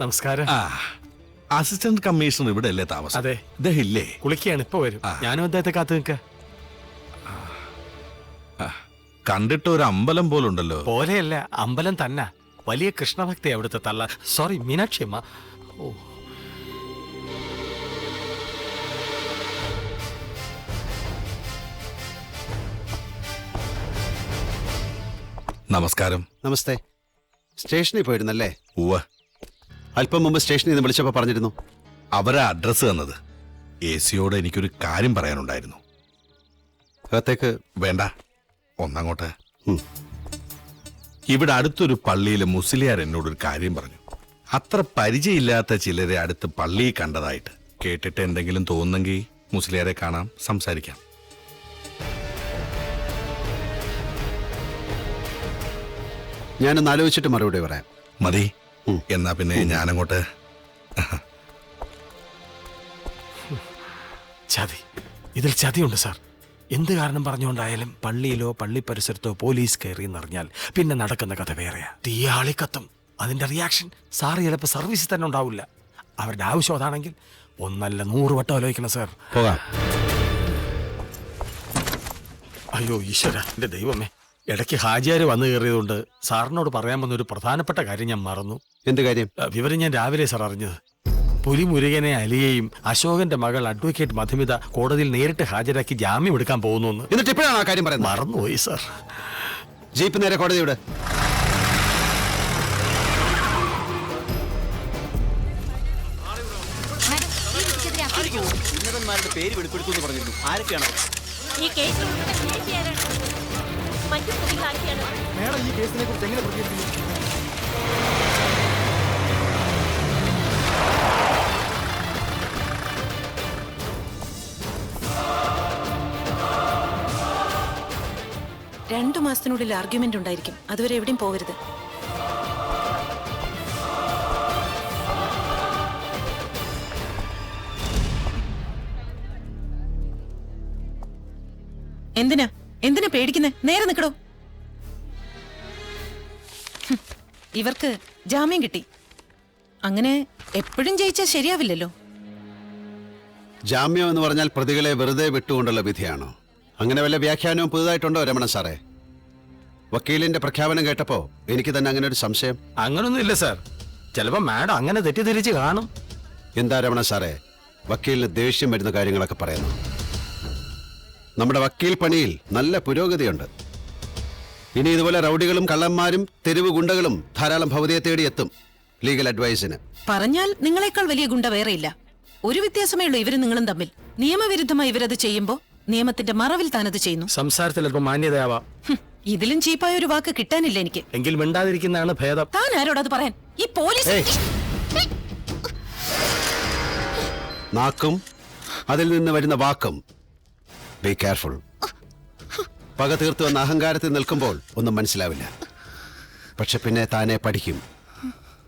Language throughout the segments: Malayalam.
നമസ്കാരം. അസിസ്റ്റന്റ് കമ്മീഷണർ ഇവിടെ അല്ലേ താമസം? അതെ. ഇദ്ദേഹം ഇല്ലേ? കുളിക്കുകയാണ്, ഇപ്പൊ വരും. ഞാനും അദ്ദേഹത്തെ കാത്തു നിൽക്ക. കണ്ടിട്ട് ഒരു അമ്പലം പോലുണ്ടല്ലോ. പോലെയല്ല, അമ്പലം തന്നെ. വലിയ കൃഷ്ണഭക്തി അവിടുത്തെ തള്ള. സോറി, മീനാക്ഷി അമ്മ. ഓ, നമസ്കാരം. നമസ്തേ. സ്റ്റേഷനിൽ പോയിരുന്നല്ലേ? ഉവ്വ. അല്പം മുമ്പ് സ്റ്റേഷനിൽ നിന്ന് വിളിച്ചപ്പോൾ പറഞ്ഞിരുന്നു. അവരാ അഡ്രസ് തന്നത്. AC-യോട് എനിക്കൊരു കാര്യം പറയാനുണ്ടായിരുന്നു. അകത്തേക്ക് വേണ്ട, ഒന്നങ്ങോട്ട്. ഇവിടെ അടുത്തൊരു പള്ളിയിലെ മുസ്ലിയാർ എന്നോടൊരു കാര്യം പറഞ്ഞു. അത്ര പരിചയമില്ലാത്ത ചിലരെ അടുത്ത് പള്ളിയിൽ കണ്ടതായിട്ട്. കേട്ടിട്ട് എന്തെങ്കിലും തോന്നുന്നെങ്കിൽ മുസ്ലിയാരെ കാണാം, സംസാരിക്കാം. ഞാനൊന്ന് ആലോചിച്ചിട്ട് മറുപടി പറയാം. മതി. എന്നാ പിന്നെ ഞാനങ്ങോട്ട്. ചതി. ഇതിൽ ചതിയുണ്ട് സാർ. എന്ത് കാരണം പറഞ്ഞുകൊണ്ടായാലും പള്ളിയിലോ പള്ളി പരിസരത്തോ പോലീസ് കയറി എന്നറിഞ്ഞാൽ പിന്നെ നടക്കുന്ന കഥ വേറെയാ. തീയാളി കത്തും. അതിന്റെ റിയാക്ഷൻ സാറ് ചിലപ്പോൾ സർവീസിൽ തന്നെ ഉണ്ടാവില്ല. അവരുടെ ആവശ്യം അതാണെങ്കിൽ ഒന്നല്ല 100 വട്ടം ആലോചിക്കണം സാർ. പോകാം. അയ്യോ ഈശ്വര, എന്റെ ദൈവമേ, ഇടയ്ക്ക് ഹാജിയാർ വന്നു കയറിയതുകൊണ്ട് സാറിനോട് പറയാൻ വന്ന ഒരു പ്രധാനപ്പെട്ട കാര്യം ഞാൻ മറന്നു. എന്ത് കാര്യം? വിവരം ഞാൻ രാവിലെ സാർ അറിഞ്ഞത്. പുലിമുരുകനെ അലിയെയും അശോകന്റെ മകൾ അഡ്വക്കേറ്റ് മധുമിത കോടതിയിൽ നേരിട്ട് ഹാജരാക്കി ജാമ്യം എടുക്കാൻ പോകുന്നു. എന്നിട്ട് ഇപ്പോഴാണ് ആ കാര്യം പറയുന്നത്? മറന്നുപോയി സാർ. ജീപ്പ് നേരെ കോടതിയുടെ. ഉന്നതന്മാരുടെ പേര് വെളിപ്പെടുത്തുമെന്ന് പറഞ്ഞിരുന്നു. ആരൊക്കെയാണ്? ഈ കേസിൽ മറ്റു പ്രതികൾ ആരൊക്കെയാണ്? മേഡം, ഈ കേസിനെ കുറിച്ച് എങ്ങനെ പ്രതികരിക്കുന്നു? രണ്ടു മാസത്തിനുള്ളിൽ ആർഗ്യുമെന്റ് ഉണ്ടായിരിക്കും. അതുവരെ എവിടെയും പോകരുത്. എന്തിനാ പേടിക്കുന്നേ? നേരെ നിൽക്കടോ. ഇവർക്ക് ജാമ്യം കിട്ടി. അങ്ങനെ എപ്പോഴും ജയിച്ചാൽ ശരിയാവില്ലല്ലോ. ജാമ്യം എന്ന് പറഞ്ഞാൽ പ്രതികളെ വെറുതെ വിട്ടുകൊണ്ടുള്ള വിധിയാണോ? അങ്ങനെ വല്ല വ്യാഖ്യാനവും പുതുതായിട്ടുണ്ടോ രമണൻ സാറേ? വക്കീലിന്റെ പ്രഖ്യാപനം കേട്ടപ്പോ എനിക്ക് തന്നെ അങ്ങനെ ഒരു സംശയം. അങ്ങനൊന്നും ഇല്ല സാർ. ചിലപ്പോ മാഡം അങ്ങനെ തെറ്റിദ്ധരിച്ച് കാണും. എന്താ രമണൻ സാറേ വക്കീലിന് ദേഷ്യം വരുന്ന കാര്യങ്ങളൊക്കെ പറയുന്നു? നമ്മുടെ വക്കീൽ പണിയിൽ നല്ല പുരോഗതിയുണ്ട്. ഇനി ഇതുപോലെ റൗഡികളും കള്ളന്മാരും തെരുവ് ഗുണ്ടകളും ധാരാളം ഭൗതിയെ തേടി എത്തും ലീഗൽ അഡ്വൈസിന്. പറഞ്ഞാൽ നിങ്ങളെക്കാൾ വലിയ ഗുണ്ട വേറെയില്ല. ഒരു വ്യത്യാസമേ ഉള്ളൂ ഇവരും നിങ്ങളും തമ്മിൽ. നിയമവിരുദ്ധമായി ഇവരത് ചെയ്യുമ്പോ നിയമത്തിന്റെ മറവിൽ താനത് ചെയ്യുന്നു. സംസാരത്തിൽ അല്പം മാന്യതയാവാം. ഇതിലും ചീപ്പായ ഒരു വാക്ക് കിട്ടാനില്ല എനിക്ക്. എങ്കിൽ മിണ്ടാതിരിക്കുന്നതാണ് ഭേദം. താൻ ആരോടത് പറയാൻ? ഈ പോലീസ് നാക്കും അതിൽ നിന്ന് വരുന്ന വാക്കും. Be careful. പക തീർത്തു വന്ന അഹങ്കാരത്തിൽ നിൽക്കുമ്പോൾ ഒന്നും മനസ്സിലാവില്ല. പക്ഷെ പിന്നെ താനെ പഠിക്കും.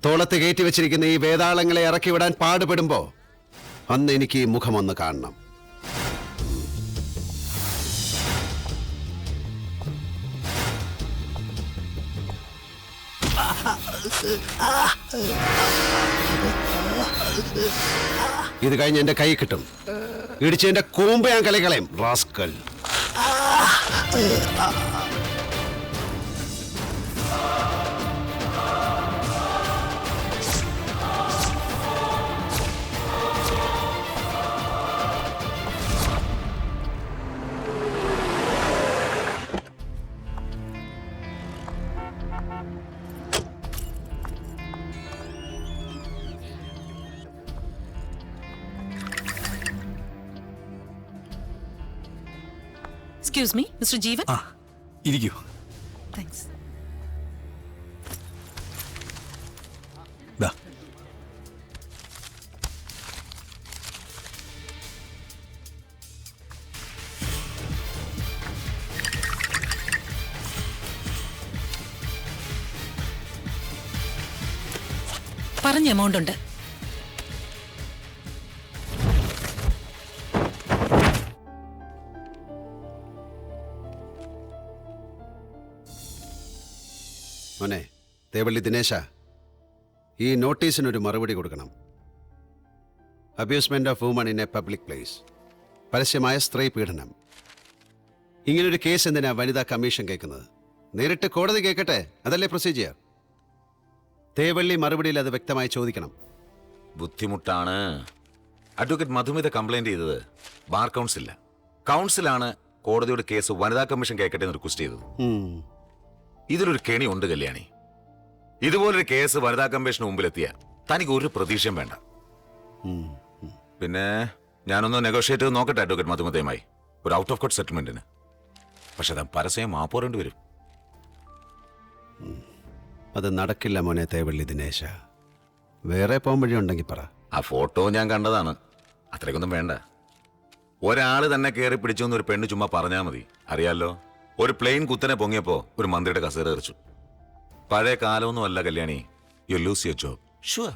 തോളത്ത് കയറ്റി വെച്ചിരിക്കുന്ന ഈ വേതാളങ്ങളെ ഇറക്കി വിടാൻ പാടുപെടുമ്പോ അന്ന് എനിക്ക് ഈ മുഖമൊന്ന് കാണണം. ഇത് കഴിഞ്ഞ് എന്റെ കൈ കിട്ടും. ഇടിച്ച് എന്റെ കൂമ്പ് ഞാൻ കളികളയും റാസ്കൽ. എക്സ്ക്യൂസ് മീ, മിസ്റ്റർ ജീവൻ. ഇരിക്കൂ. താങ്ക്സ്. പറഞ്ഞ എമൗണ്ട് ഉണ്ട്. മോനെ തേവള്ളി ദിനേശ, ഈ നോട്ടീസിനൊരു മറുപടി കൊടുക്കണം. Abusement of woman in a public place, പരസ്യമായ സ്ത്രീ പീഡനം. ഇങ്ങനൊരു കേസ് എന്തിനാ വനിതാ കമ്മീഷൻ കേൾക്കുന്നത്? നേരിട്ട് കോടതി കേൾക്കട്ടെ, അതല്ലേ പ്രൊസീജിയർ. തേവള്ളി മറുപടിയിൽ അത് വ്യക്തമായി ചോദിക്കണം. ബുദ്ധിമുട്ടാണ്. അഡ്വക്കേറ്റ് മധുമിത കംപ്ലൈന്റ് ചെയ്തത് ബാർ കൗൺസിലില്ല. കൗൺസിലാണ് കോടതിയുടെ കേസ് വനിതാ കമ്മീഷൻ കേൾക്കട്ടെ എന്ന് റിക്വസ്റ്റ് ചെയ്തത്. ഇതിലൊരു കെണി ഉണ്ട് കല്യാണി. ഇതുപോലൊരു കേസ് വനിതാ കമ്മീഷന് മുമ്പിലെത്തിയ തനിക്ക് ഒരു പ്രതീക്ഷയും വേണ്ട. പിന്നെ ഞാനൊന്ന് നെഗോഷിയേറ്റ് ചെയ്ത് നോക്കട്ടെ അഡ്വക്കേറ്റ് മധുമിതയുമായി ഒരു ഔട്ട് ഓഫ് കോർട്ട് സെറ്റിൽമെന്റിന്. പക്ഷെ അത് പരസ്യം മാപ്പോറേണ്ടി വരും. അത് നടക്കില്ല മോനെ തേവള്ളി ദിനേശ. വേറെ പോകാൻ വഴിയുണ്ടെങ്കിൽ പറ. ആ ഫോട്ടോ ഞാൻ കണ്ടതാണ്. അത്രയ്ക്കൊന്നും വേണ്ട. ഒരാള് തന്നെ കയറി പിടിച്ചു എന്നൊരു പെണ്ണ് ചുമ്മാ പറഞ്ഞാൽ മതി. അറിയാലോ, ഒരു പ്ലെയിൻ കുത്തനെ പൊങ്ങിയപ്പോ ഒരു മന്ത്രിയുടെ കസേര എറിച്ചു. പഴയ കാലമൊന്നും അല്ല Kalyani. You lose your job. Sure.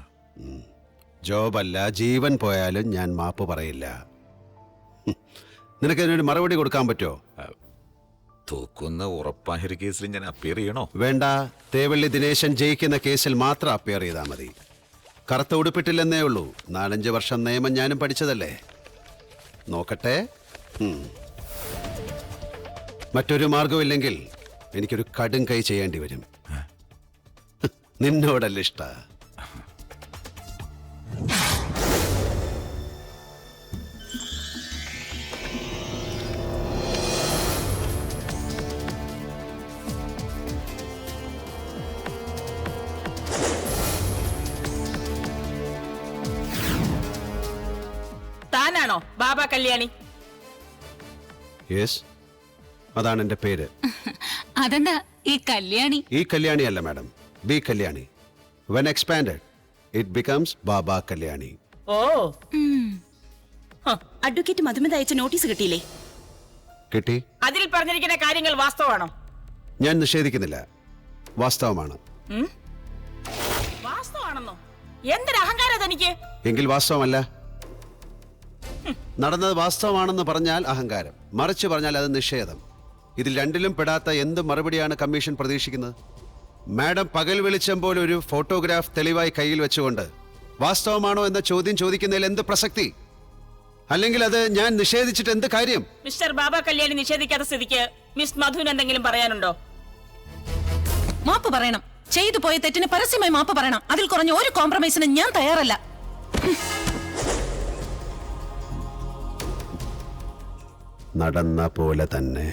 ജോബല്ല, ജീവൻ പോയാലും ഞാൻ മാപ്പ് പറയില്ല. നിനക്കതിനൊരു മറുപടി കൊടുക്കാൻ പറ്റുമോ? തൂക്കുന്ന ഉറപ്പായ ഒരു കേസിൽ ഞാൻ അപ്പിയർ ചെയ്യണോ? വേണ്ട. തേവള്ളി ദിനേശൻ ജയിക്കുന്ന കേസിൽ മാത്രം അപ്പിയർ ചെയ്താൽ മതി. കറുത്ത ഉടുപ്പിട്ടില്ലെന്നേ ഉള്ളൂ. 4-5 വർഷം നിയമം ഞാനും പഠിച്ചതല്ലേ. നോക്കട്ടെ. മറ്റൊരു മാർഗമില്ലെങ്കിൽ എനിക്കൊരു കടും കൈ ചെയ്യേണ്ടി വരും. നിന്നോടല്ല ഇഷ്ട. താനാണോ ബാബ കല്യാണി? യെസ്, അതാണ് എൻ്റെ പേര്. അതെന്താ ഈ കല്യാണി? ഈ കല്യാണി അല്ല madam, B Kalyani. When expanded it becomes Baba Kalyani. Oh, advocate Madhumita അയച്ച നോട്ടീസ് കിട്ടിയില്ലേ? കിട്ടി. അതിൽ പറഞ്ഞിരിക്കുന്ന കാര്യങ്ങൾ വാസ്തവമാണോ? ഞാൻ നിഷേധിക്കുന്നില്ല, വാസ്തവമാണ്. വാസ്തവാണെന്നോ? എന്തൊരു അഹങ്കാരം തനിക്ക്! എങ്കിൽ വാസ്തവമല്ല. നടന്നത് വാസ്തവമാണെന്ന് പറഞ്ഞാൽ അഹങ്കാരം, മറിച്ച് പറഞ്ഞാൽ അത് നിഷേധം. ഇതിൽ രണ്ടിലും പെടാത്ത എന്ത് മറുപടിയാണ് കമ്മീഷൻ പ്രതീക്ഷിക്കുന്നത്? മാഡം പകൽ വെളിച്ചം പോലെ ഒരു ഫോട്ടോഗ്രാഫ് തെളിവായി കയ്യിൽ വെച്ചുകൊണ്ട് വാസ്തവമാണോ എന്ന ചോദ്യം ചോദിക്കുന്നതിൽ എന്ത് പ്രസക്തി? അല്ലെങ്കിൽ അത് ഞാൻ നിഷേധിച്ചിട്ട് എന്ത് കാര്യം? മിസ്റ്റർ ബാബ കല്യാണി നിഷേധിക്കാത്ത സ്ഥിതിക്ക് മിസ് മധുവിന് എന്തെങ്കിലും പറയാനുണ്ടോ? മാപ്പ് പറയണം. ചെയ്തു പോയ തെറ്റിന് പരസ്യമായി മാപ്പ് പറയണം. അതിൽ കുറഞ്ഞ ഒരു കോംപ്രമൈസിന് ഞാൻ തയ്യാറല്ല. നടന്ന പോലെ തന്നെ.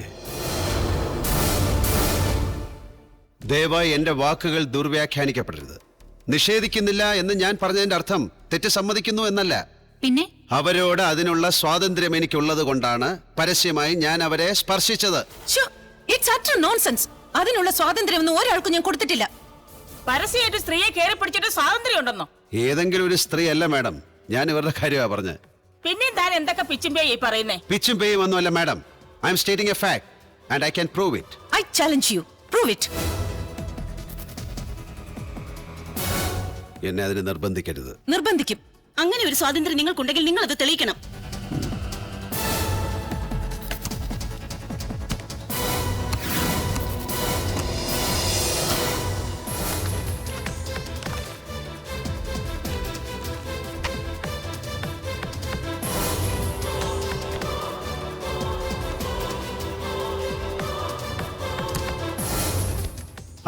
ദയവായി എന്റെ വാക്കുകൾ ദുർവ്യാഖ്യാനിക്കപ്പെടരുത്. നിഷേധിക്കുന്നില്ല എന്ന് ഞാൻ പറഞ്ഞതിന്റെ അർത്ഥം തെറ്റ് സമ്മതിക്കുന്നു എന്നല്ല. പിന്നെ അവരോട് അതിനുള്ള സ്വാതന്ത്ര്യം എനിക്കുള്ളത് കൊണ്ടാണ് പരസ്യമായി ഞാൻ അവരെ സ്പർശിച്ചത്. It's അറ്റർ nonsense. അതിനുള്ള സ്വാതന്ത്ര്യമൊന്നും ഒരാൾക്കും ഞാൻ കൊടുത്തിട്ടില്ല. പരസ്യമായിട്ട് സ്ത്രീയെ കയറി പിടിച്ചിട്ട് സ്വാതന്ത്ര്യം ഉണ്ടെന്നോ? ഏതെങ്കിലും ഒരു സ്ത്രീ അല്ല മാഡം, ഞാൻ ഇവരുടെ കാര്യമാണ് പറഞ്ഞത്. പിന്നെയും താൻ എന്തൊക്കെ പിച്ചും പേയി പറയുന്നേ? പിച്ചും പേയും ഒന്നുമല്ല madam. I M stating A fact and I can prove it. I challenge you. Prove it. എന്നെ അതിന് നിർബന്ധിക്കരുത്. നിർബന്ധിക്കും. അങ്ങനെ ഒരു സ്വാതന്ത്ര്യം നിങ്ങൾക്കുണ്ടെങ്കിൽ നിങ്ങൾ അത് തെളിയിക്കണം.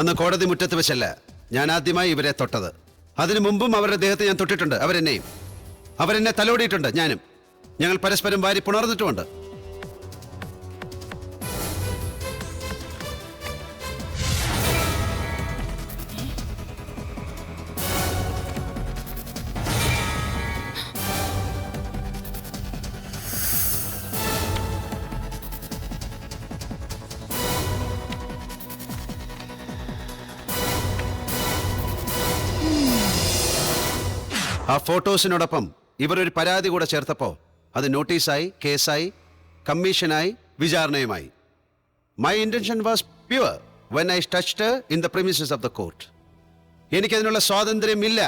അന്ന് കോടതി മുറ്റത്ത് വെച്ചല്ല ഞാൻ ആദ്യമായി ഇവരെ തൊട്ടത്. അതിനു മുമ്പും അവരുടെ ദേഹത്ത് ഞാൻ തൊട്ടിട്ടുണ്ട്. അവരെന്നെ തലോടിയിട്ടുണ്ട്. ഞാനും. ഞങ്ങൾ പരസ്പരം വാരി പുണർന്നിട്ടുമുണ്ട്. ആ ഫോട്ടോസിനോടൊപ്പം ഇവർ ഒരു പരാതി കൂടെ ചേർത്തപ്പോ അത് നോട്ടീസായി, കേസായി, കമ്മീഷനായി, വിചാരണയുമായി. My intention was pure when I touched in the premises of the court. എനിക്കതിനുള്ള സ്വാതന്ത്ര്യമില്ല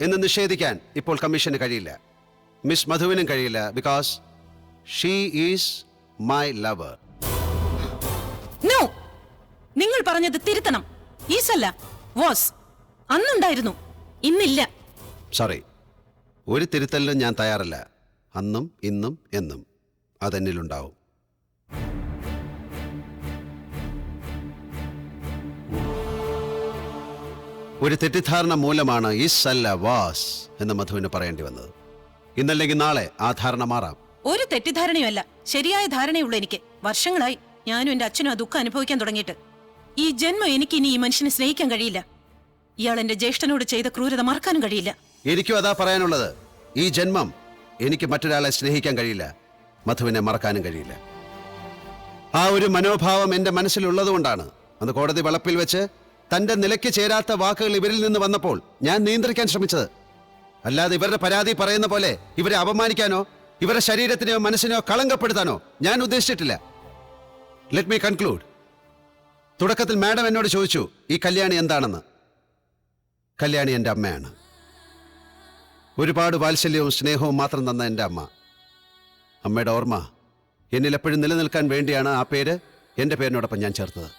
എന്ന് നിഷേധിക്കാൻ ഇപ്പോൾ കമ്മീഷന് കഴിയില്ല. മിസ് മധുവിനും കഴിയില്ല. Because she is my lover. No, നിങ്ങൾ പറഞ്ഞത് തിരുത്തണം. ഈസല്ല, വാസ്. അന്നുണ്ടായിരുന്നു, ഇന്നില്ല. സോറി, ഒരു തിരുത്തലിനും ഞാൻ തയ്യാറല്ല. അന്നും ഇന്നും എന്നും അതെന്നിലുണ്ടാവും. ഒരു തെറ്റിദ്ധാരണ മൂലമാണ് ഇസ് അല്ല വാസ് എന്ന് മധുവിന് പറയേണ്ടി വന്നത്. ഇന്നല്ലെങ്കിൽ നാളെ ആ ധാരണ മാറാം. ഒരു തെറ്റിദ്ധാരണയുമല്ല, ശരിയായ ധാരണയുള്ളൂ എനിക്ക്. വർഷങ്ങളായി ഞാനും എന്റെ അച്ഛനും ആ ദുഃഖം അനുഭവിക്കാൻ തുടങ്ങിയിട്ട്. ഈ ജന്മം എനിക്ക് ഇനി ഈ മനുഷ്യനെ സ്നേഹിക്കാൻ കഴിയില്ല. ഇയാൾ എന്റെ ജ്യേഷ്ഠനോട് ചെയ്ത ക്രൂരത മറക്കാനും കഴിയില്ല. എനിക്കും അതാ പറയാനുള്ളത്. ഈ ജന്മം എനിക്ക് മറ്റൊരാളെ സ്നേഹിക്കാൻ കഴിയില്ല, മധുവിനെ മറക്കാനും കഴിയില്ല. ആ ഒരു മനോഭാവം എന്റെ മനസ്സിലുള്ളതുകൊണ്ടാണ് അന്ന് കോടതി വളപ്പിൽ വെച്ച് തന്റെ നിലയ്ക്ക് ചേരാത്ത വാക്കുകൾ ഇവരിൽ നിന്ന് വന്നപ്പോൾ ഞാൻ നിയന്ത്രിക്കാൻ ശ്രമിച്ചത്. അല്ലാതെ ഇവരുടെ പരാതി പറയുന്ന പോലെ ഇവരെ അപമാനിക്കാനോ ഇവരുടെ ശരീരത്തിനെയോ മനസ്സിനെയോ കളങ്കപ്പെടുത്താനോ ഞാൻ ഉദ്ദേശിച്ചിട്ടില്ല. Let me conclude. തുടക്കത്തിൽ മാഡം എന്നോട് ചോദിച്ചു ഈ കല്യാണി എന്താണെന്ന്. കല്യാണി എൻ്റെ അമ്മയാണ്. ഒരുപാട് വാത്സല്യവും സ്നേഹവും മാത്രം തന്ന എൻ്റെ അമ്മ. അമ്മയുടെ ഓർമ്മ എന്നിൽ എപ്പോഴും നിലനിൽക്കാൻ വേണ്ടിയാണ് ആ പേര് എൻ്റെ പേരിനോടൊപ്പം ഞാൻ ചേർത്തത്.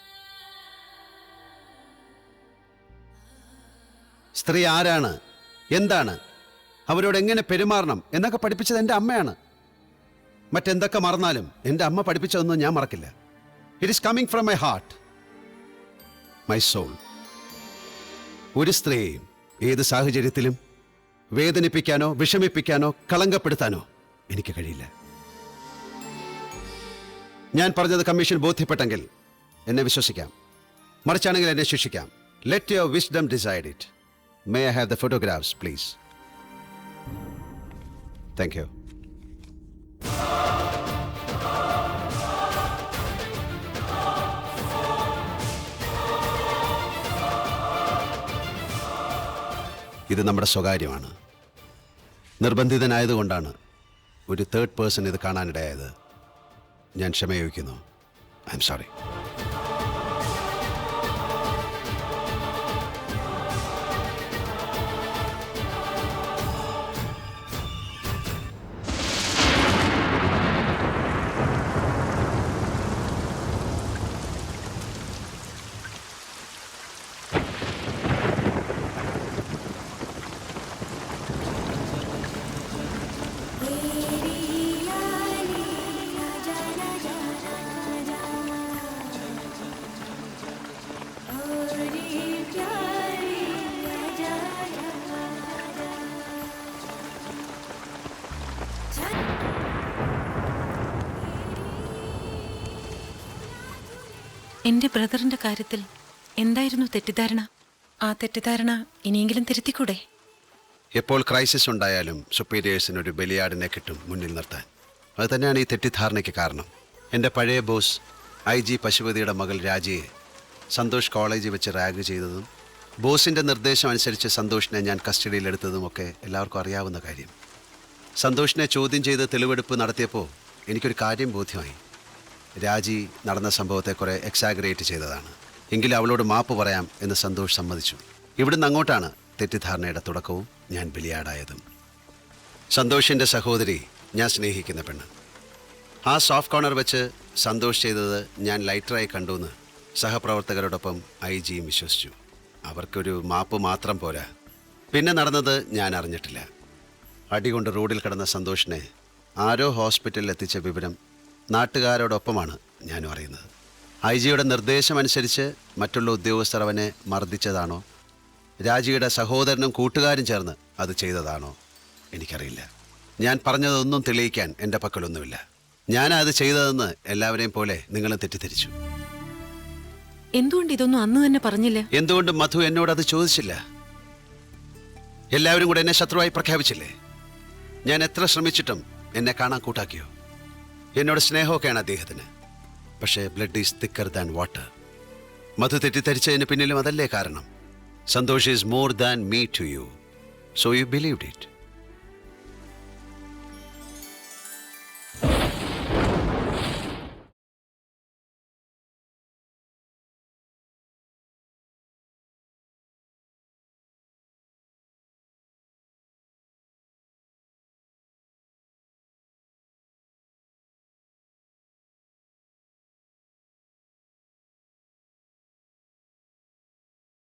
സ്ത്രീ ആരാണ്, എന്താണ്, അവരോട് എങ്ങനെ പെരുമാറണം എന്നൊക്കെ പഠിപ്പിച്ചത് എൻ്റെ അമ്മയാണ്. മറ്റെന്തൊക്കെ മറന്നാലും എൻ്റെ അമ്മ പഠിപ്പിച്ചതൊന്നും ഞാൻ മറക്കില്ല. It is coming from my heart, my soul. ഒരു സ്ത്രീയെയും ഏത് സാഹചര്യത്തിലും വേദനിപ്പിക്കാനോ വിഷമിപ്പിക്കാനോ കളങ്കപ്പെടുത്താനോ എനിക്ക് കഴിയില്ല. ഞാൻ പറഞ്ഞത് കമ്മീഷൻ ബോധ്യപ്പെട്ടെങ്കിൽ എന്നെ വിശ്വസിക്കാം, മറിച്ചാണെങ്കിൽ എന്നെ ശിക്ഷിക്കാം. Let your wisdom decide it. May I have the photographs please? Thank you. ഇത് നമ്മുടെ സ്വകാര്യമാണ്. നിർബന്ധിതനായതുകൊണ്ടാണ് ഒരു തേർഡ് പേഴ്സൺ ഇത് കാണാനിടയായത്. ഞാൻ ക്ഷമയോഗ്യക്കുന്നു. I am sorry. എന്റെ ബ്രദറിന്റെ കാര്യത്തിൽ എന്തായിരുന്നു തെറ്റിദ്ധാരണ? ആ തെറ്റിദ്ധാരണ ഇനിയെങ്കിലും തിരുത്തിക്കൂടെ? എപ്പോൾ ക്രൈസിസ് ഉണ്ടായാലും സുപ്പീരിയേഴ്സിന് ഒരു ബലിയാടിനെ കിട്ടും മുന്നിൽ നിർത്താൻ. അത് തന്നെയാണ് ഈ തെറ്റിദ്ധാരണയ്ക്ക് കാരണം. എൻ്റെ പഴയ ബോസ് IG പശുപതിയുടെ മകൾ രാജിയെ സന്തോഷ് കോളേജിൽ വെച്ച് റാഗ് ചെയ്തതും ബോസിൻ്റെ നിർദ്ദേശം അനുസരിച്ച് സന്തോഷിനെ ഞാൻ കസ്റ്റഡിയിലെടുത്തതുമൊക്കെ എല്ലാവർക്കും അറിയാവുന്ന കാര്യം. സന്തോഷിനെ ചോദ്യം ചെയ്ത് തെളിവെടുപ്പ് നടത്തിയപ്പോൾ എനിക്കൊരു കാര്യം ബോധ്യമായി. രാജി നടന്ന സംഭവത്തെ കുറെ എക്സാഗ്രേറ്റ് ചെയ്തതാണ്. എങ്കിലും അവളോട് മാപ്പ് പറയാം എന്ന് സന്തോഷ് സമ്മതിച്ചു. ഇവിടുന്ന് അങ്ങോട്ടാണ് തെറ്റിദ്ധാരണയുടെ തുടക്കവും ഞാൻ ബലിയാടായതും. സന്തോഷിൻ്റെ സഹോദരി ഞാൻ സ്നേഹിക്കുന്ന പെണ്ണ്. ആ സോഫ്റ്റ് കോർണർ വെച്ച് സന്തോഷ് ചെയ്തത് ഞാൻ ലൈറ്ററായി കണ്ടുവെന്ന് സഹപ്രവർത്തകരോടൊപ്പം IG-യും വിശ്വസിച്ചു. അവർക്കൊരു മാപ്പ് മാത്രം പോരാ, പിന്നെ നടന്നത് ഞാൻ അറിഞ്ഞിട്ടില്ല. അടികൊണ്ട് റോഡിൽ കിടന്ന സന്തോഷിനെ ആരോ ഹോസ്പിറ്റലിൽ എത്തിച്ച വിവരം നാട്ടുകാരോടൊപ്പമാണ് ഞാനും അറിയുന്നത്. IG-യുടെ നിർദ്ദേശമനുസരിച്ച് മറ്റുള്ള ഉദ്യോഗസ്ഥർ അവനെ മർദ്ദിച്ചതാണോ, രാജിയുടെ സഹോദരനും കൂട്ടുകാരും ചേർന്ന് അത് ചെയ്തതാണോ എനിക്കറിയില്ല. ഞാൻ പറഞ്ഞതൊന്നും തെളിയിക്കാൻ എൻ്റെ പക്കലൊന്നുമില്ല. ഞാനത് ചെയ്തതെന്ന് എല്ലാവരെയും പോലെ നിങ്ങളും തെറ്റിദ്ധരിച്ചു. എന്തുകൊണ്ട് ഇതൊന്നും അന്ന് തന്നെ പറഞ്ഞില്ല? എന്തുകൊണ്ട് മധു എന്നോടത് ചോദിച്ചില്ല? എല്ലാവരും കൂടെ എന്നെ ശത്രുവായി പ്രഖ്യാപിച്ചില്ലേ? ഞാൻ എത്ര ശ്രമിച്ചിട്ടും എന്നെ കാണാൻ കൂട്ടാക്കിയോ? എന്നോട് സ്നേഹമൊക്കെയാണ് അദ്ദേഹത്തിന്. പക്ഷേ blood is thicker than water. Madhu തെറ്റിദ്ധരിച്ചതിന് പിന്നിലും അതല്ലേ കാരണം? Santhosh is more than me to you. So you believed it.